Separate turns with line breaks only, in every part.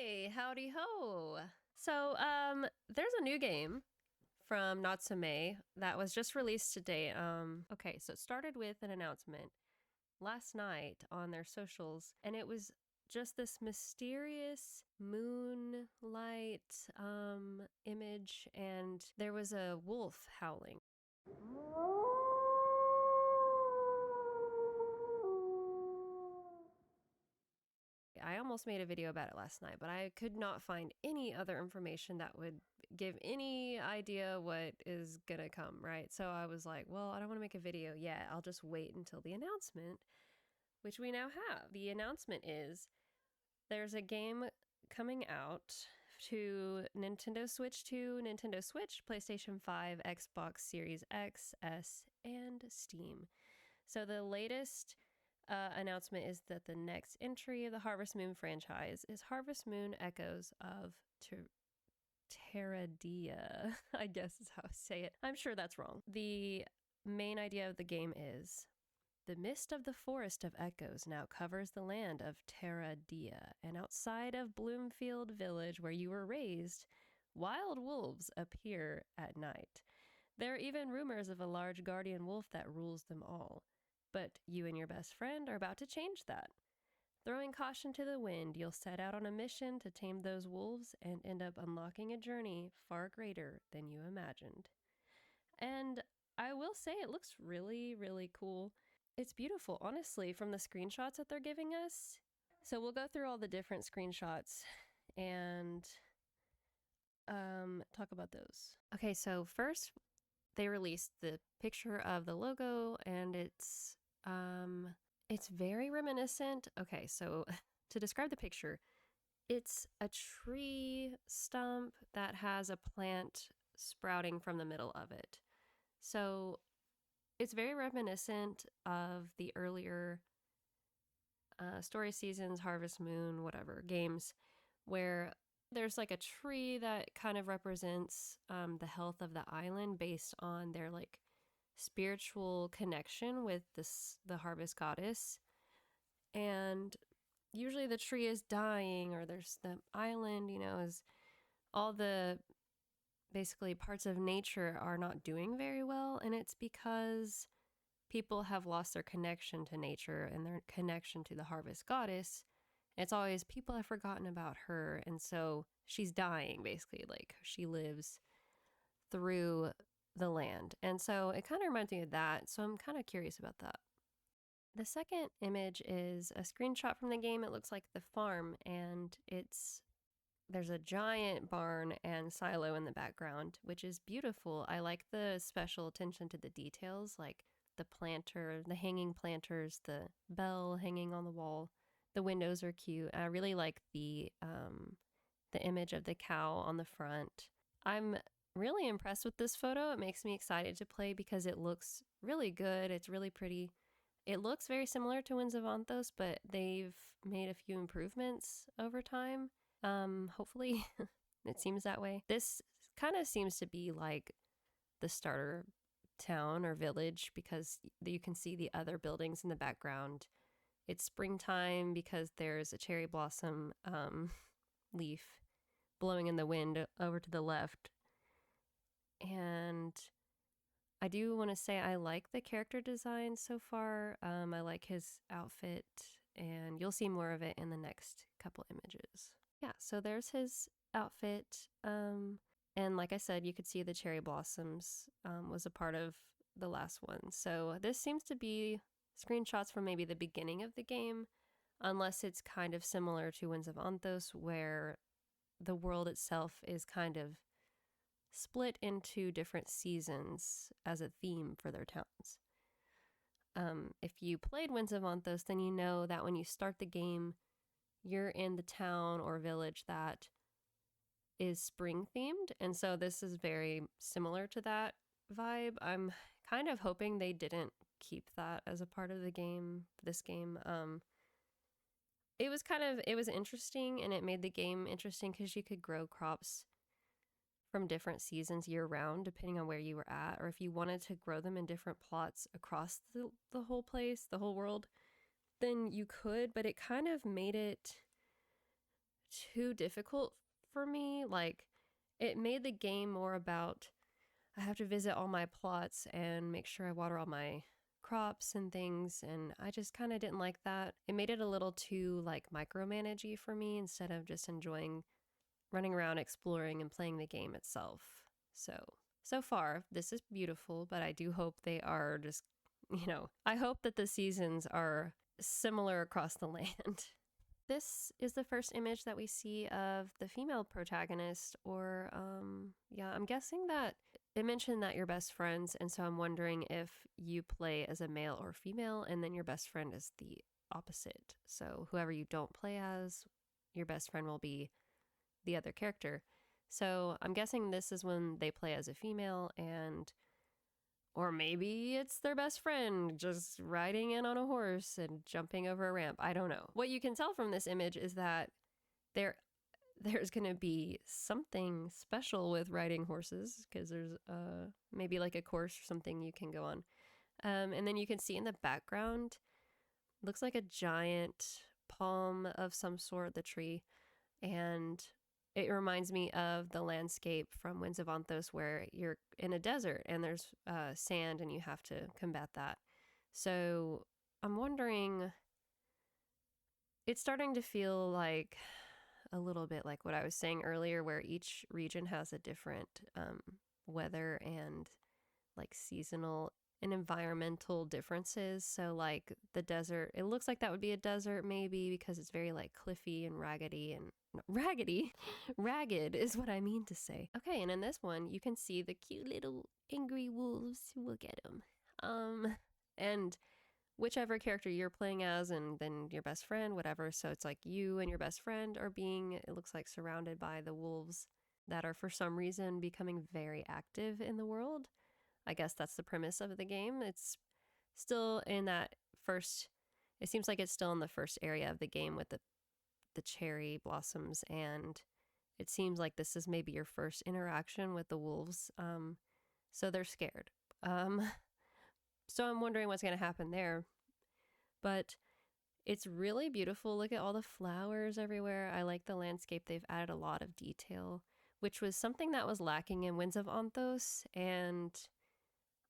Hey, howdy ho. So, there's a new game from Natsume that was just released today. Okay, so it started with an announcement last night on their socials, and it was just this mysterious moonlight image, and there was a wolf howling. I almost made a video about it last night, but I could not find any other information that would give any idea what is gonna come, right? So I was like, well, I don't want to make a video yet. I'll just wait until the announcement, which we now have. The announcement is there's a game coming out to Nintendo Switch 2, Nintendo Switch, PlayStation 5, Xbox Series X, S, and Steam. So the latest announcement is that the next entry of the Harvest Moon franchise is Harvest Moon Echoes of Teradea, I guess is how I say it. I'm sure that's wrong. The main idea of the game is the mist of the Forest of Echoes now covers the land of Teradea, and outside of Bloomfield Village, where you were raised, wild wolves appear at night. There are even rumors of a large guardian wolf that rules them all. But you and your best friend are about to change that. Throwing caution to the wind, you'll set out on a mission to tame those wolves and end up unlocking a journey far greater than you imagined. And I will say it looks really, really cool. It's beautiful, honestly, from the screenshots that they're giving us. So we'll go through all the different screenshots and talk about those. Okay, so first they released the picture of the logo, and it's very reminiscent. Okay, so to describe the picture, it's a tree stump that has a plant sprouting from the middle of it. So it's very reminiscent of the earlier Story Seasons, Harvest Moon, whatever games, where there's like a tree that kind of represents the health of the island based on their like spiritual connection with the harvest goddess. And usually the tree is dying, or there's the island, is all the basically parts of nature are not doing very well. And it's because people have lost their connection to nature and their connection to the harvest goddess. It's always people have forgotten about her. And so she's dying, basically. Like she lives through the land. And so it kind of reminds me of that. So I'm kind of curious about that. The second image is a screenshot from the game. It looks like the farm, and there's a giant barn and silo in the background, which is beautiful. I like the special attention to the details, like the planter, the hanging planters, the bell hanging on the wall. The windows are cute. I really like the image of the cow on the front. I'm really impressed with this photo. It makes me excited to play because it looks really good. It's really pretty. It looks very similar to Winds of Anthos, but they've made a few improvements over time. Hopefully it seems that way. This kind of seems to be like the starter town or village because you can see the other buildings in the background. It's springtime because there's a cherry blossom leaf blowing in the wind over to the left. And I do want to say I like the character design so far. I like his outfit, and you'll see more of it in the next couple images. Yeah, so there's his outfit. And like I said, you could see the cherry blossoms was a part of the last one. So this seems to be screenshots from maybe the beginning of the game, unless it's kind of similar to Winds of Anthos, where the world itself is kind of split into different seasons as a theme for their towns. If you played Winds of Anthos, then you know that when you start the game, you're in the town or village that is spring themed. And so this is very similar to that vibe. I'm kind of hoping they didn't keep that as a part of the game, this game. It was interesting, and it made the game interesting because you could grow crops from different seasons year round, depending on where you were at, or if you wanted to grow them in different plots across the whole place, the whole world, then you could, but it kind of made it too difficult for me. Like, it made the game more about I have to visit all my plots and make sure I water all my crops and things, and I just kind of didn't like that. It made it a little too like micromanagey for me instead of just enjoying running around exploring and playing the game itself. So far this is beautiful, but I do hope they are just, I hope that the seasons are similar across the land. This is the first image that we see of the female protagonist, or yeah, I'm guessing that it mentioned that you're best friends, and so I'm wondering if you play as a male or female, and then your best friend is the opposite. So whoever you don't play as, your best friend will be the other character. So I'm guessing this is when they play as a female, and or maybe it's their best friend just riding in on a horse and jumping over a ramp. I don't know. What you can tell from this image is that there's going to be something special with riding horses, because there's maybe like a course or something you can go on. And then you can see in the background, looks like a giant palm of some sort, the tree. And it reminds me of the landscape from Winds of Anthos, where you're in a desert and there's sand and you have to combat that. So I'm wondering, it's starting to feel like a little bit like what I was saying earlier, where each region has a different weather and like seasonal and environmental differences. So like the desert, it looks like that would be a desert maybe because it's very like cliffy and raggedy and ragged is what I mean to say. Okay, and in this one you can see the cute little angry wolves. We'll get them. And whichever character you're playing as, and then your best friend, whatever. So it's like you and your best friend are being, it looks like, surrounded by the wolves that are for some reason becoming very active in the world. I guess that's the premise of the game. It's still in that first, it seems like it's still in the first area of the game with the cherry blossoms, and it seems like this is maybe your first interaction with the wolves. So they're scared. So I'm wondering what's going to happen there. But it's really beautiful. Look at all the flowers everywhere. I like the landscape. They've added a lot of detail, which was something that was lacking in Winds of Anthos. And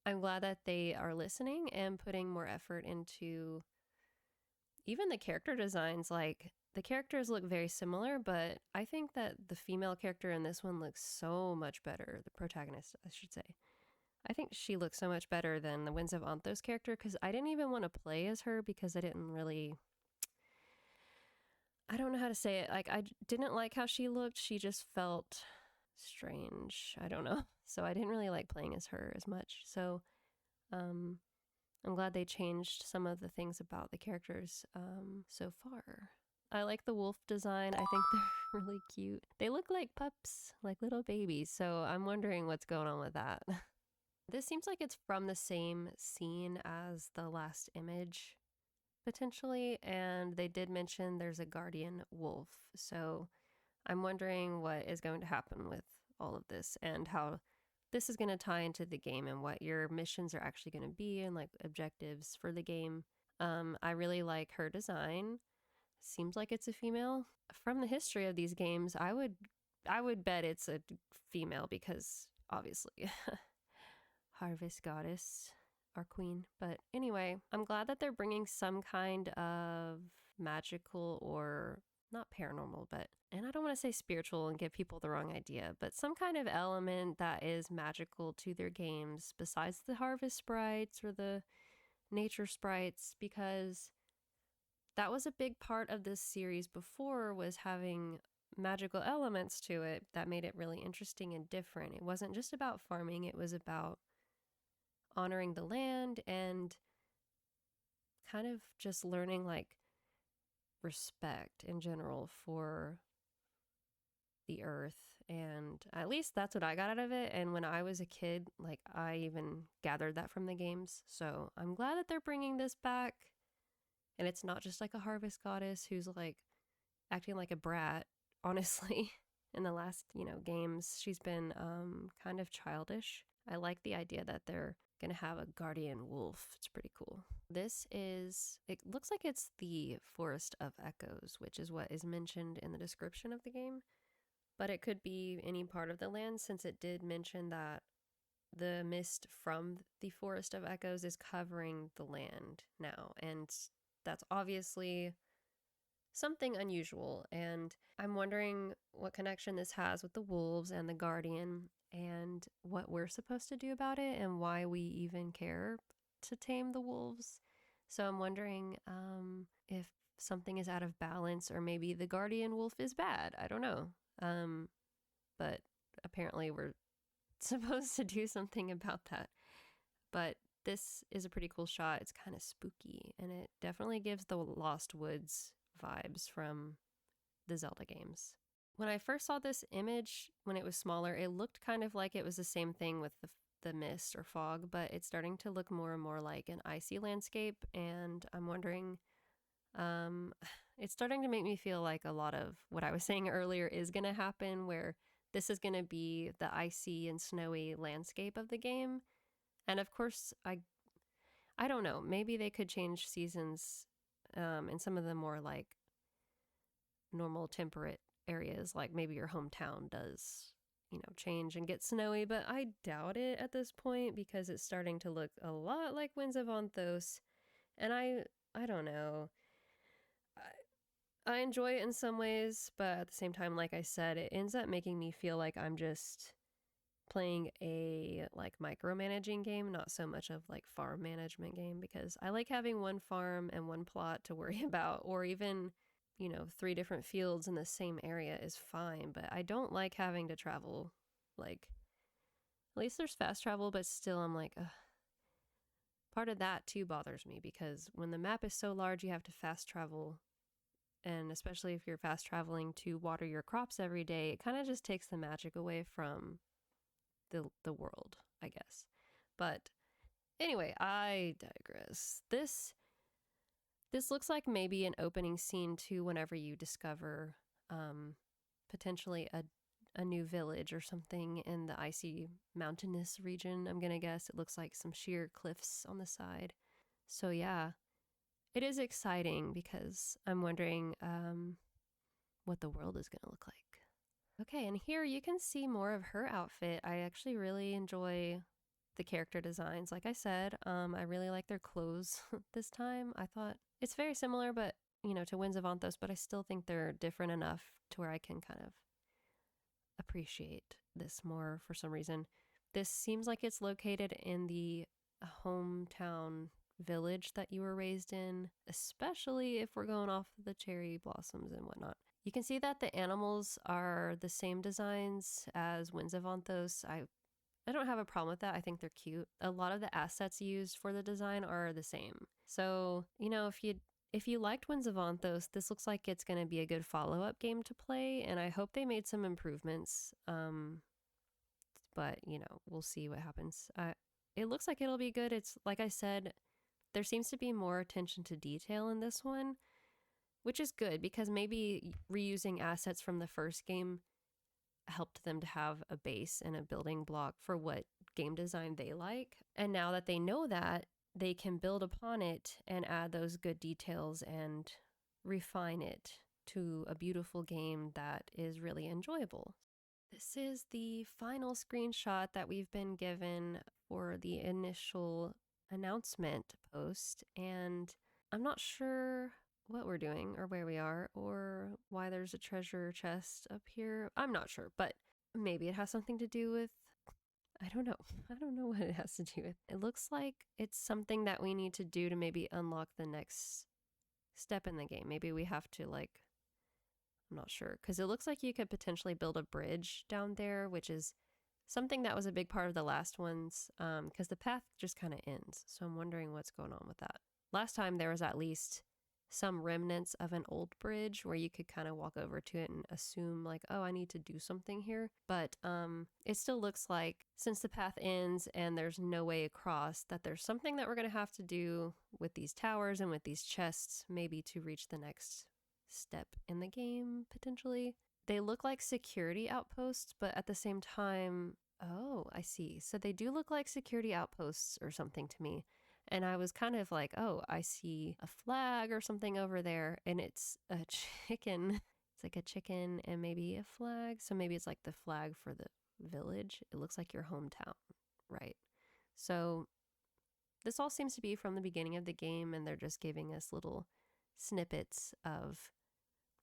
I'm glad that they are listening and putting more effort into even the character designs. Like, the characters look very similar, but I think that the female character in this one looks so much better. The protagonist, I should say. I think she looks so much better than the Winds of Anthos character, because I didn't even want to play as her because I didn't really, I don't know how to say it. Like, I didn't like how she looked. She just felt strange. I don't know. So I didn't really like playing as her as much. So I'm glad they changed some of the things about the characters so far. I like the wolf design. I think they're really cute. They look like pups, like little babies. So I'm wondering what's going on with that. This seems like it's from the same scene as the last image, potentially, and they did mention there's a guardian wolf. So I'm wondering what is going to happen with all of this and how this is going to tie into the game and what your missions are actually going to be and like objectives for the game. I really like her design. Seems like it's a female. From the history of these games, I would bet it's a female because obviously Harvest Goddess, our queen. But anyway, I'm glad that they're bringing some kind of magical, or not paranormal, but, and I don't want to say spiritual and give people the wrong idea, but some kind of element that is magical to their games besides the harvest sprites or the nature sprites, because that was a big part of this series before, was having magical elements to it that made it really interesting and different. It wasn't just about farming, it was about honoring the land and kind of just learning like respect in general for the earth. And at least that's what I got out of it. And when I was a kid, like, I even gathered that from the games. So I'm glad that they're bringing this back. And it's not just like a harvest goddess who's like acting like a brat, honestly. In the last, games, she's been kind of childish. I like the idea that they're gonna have a guardian wolf. It's pretty cool. It looks like it's the Forest of Echoes, which is what is mentioned in the description of the game. But it could be any part of the land, since it did mention that the mist from the Forest of Echoes is covering the land now. And that's obviously something unusual. And I'm wondering what connection this has with the wolves and the guardian, and what we're supposed to do about it, and why we even care to tame the wolves. So I'm wondering if something is out of balance, or maybe the guardian wolf is bad. I don't know. But apparently we're supposed to do something about that. But this is a pretty cool shot. It's kind of spooky, and it definitely gives the Lost Woods vibes from the Zelda games. When I first saw this image, when it was smaller, it looked kind of like it was the same thing with the mist or fog, but it's starting to look more and more like an icy landscape, and I'm wondering, it's starting to make me feel like a lot of what I was saying earlier is going to happen, where this is going to be the icy and snowy landscape of the game. And of course, I don't know, maybe they could change seasons in some of the more like normal temperate areas, like maybe your hometown does, change and get snowy, but I doubt it at this point, because it's starting to look a lot like Winds of Onthos. And I don't know. I enjoy it in some ways, but at the same time, like I said, it ends up making me feel like I'm just playing a like micromanaging game, not so much of like farm management game, because I like having one farm and one plot to worry about, or even 3 different fields in the same area is fine, but I don't like having to travel. Like, at least there's fast travel, but still I'm like, ugh. Part of that too bothers me, because when the map is so large, you have to fast travel, and especially if you're fast traveling to water your crops every day, it kind of just takes the magic away from the world, I guess. But anyway, I digress. This looks like maybe an opening scene to whenever you discover potentially a new village or something in the icy mountainous region. I'm gonna guess it looks like some sheer cliffs on the side. So yeah, it is exciting, because I'm wondering what the world is gonna look like. Okay, and here you can see more of her outfit. I actually really enjoy the character designs. Like I said, I really like their clothes this time. I thought it's very similar, but to Winds of Onthos, but I still think they're different enough to where I can kind of appreciate this more for some reason. This seems like it's located in the hometown village that you were raised in, especially if we're going off the cherry blossoms and whatnot. You can see that the animals are the same designs as Winds of Onthos. I don't have a problem with that. I think they're cute. A lot of the assets used for the design are the same. So, if you liked Winds of Onthos, this looks like it's going to be a good follow-up game to play, and I hope they made some improvements. But, we'll see what happens. It looks like it'll be good. It's, like I said, there seems to be more attention to detail in this one, which is good, because maybe reusing assets from the first game helped them to have a base and a building block for what game design they like. And now that they know that, they can build upon it and add those good details and refine it to a beautiful game that is really enjoyable. This is the final screenshot that we've been given for the initial announcement post, and I'm not sure what we're doing or where we are or why there's a treasure chest up here. I'm not sure, but maybe it has something to do with, I don't know. I don't know what it has to do with. It looks like it's something that we need to do to maybe unlock the next step in the game. Maybe we have to I'm not sure, because it looks like you could potentially build a bridge down there, which is something that was a big part of the last ones, because the path just kind of ends. So I'm wondering what's going on with that. Last time there was at least some remnants of an old bridge where you could kind of walk over to it and assume like, oh, I need to do something here. But it still looks like, since the path ends and there's no way across, that there's something that we're going to have to do with these towers and with these chests, maybe to reach the next step in the game, potentially. They look like security outposts, but at the same time, Oh, I see. So they do look like security outposts or something to me. And I was kind of like, oh, I see a flag or something over there, and it's a chicken. It's like a chicken and maybe a flag. So maybe it's like the flag for the village. It looks like your hometown, right? So this all seems to be from the beginning of the game, and they're just giving us little snippets of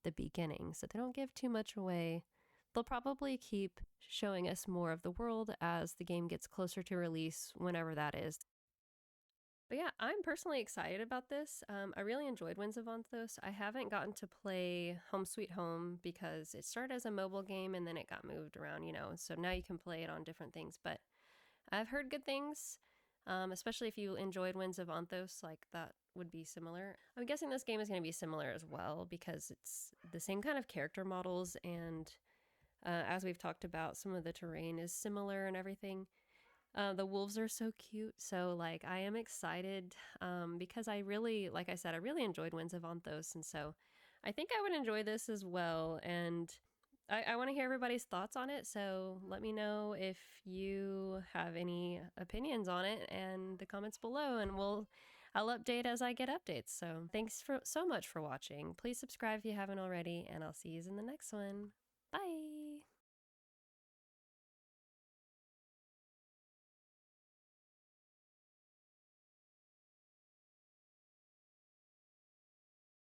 the beginning. So they don't give too much away. They'll probably keep showing us more of the world as the game gets closer to release, whenever that is. But yeah, I'm personally excited about this. I really enjoyed Winds of Anthos. I haven't gotten to play Home Sweet Home because it started as a mobile game and then it got moved around, so now you can play it on different things. But I've heard good things, especially if you enjoyed Winds of Anthos, like that would be similar. I'm guessing this game is going to be similar as well because it's the same kind of character models, and as we've talked about, some of the terrain is similar and everything. The wolves are so cute, so like I am excited because I really, like I said, I really enjoyed Winds of Anthos, and so I think I would enjoy this as well. And I want to hear everybody's thoughts on it, so let me know if you have any opinions on it in the comments below, and I'll update as I get updates. So thanks so much for watching. Please subscribe if you haven't already, and I'll see you in the next one. Bye!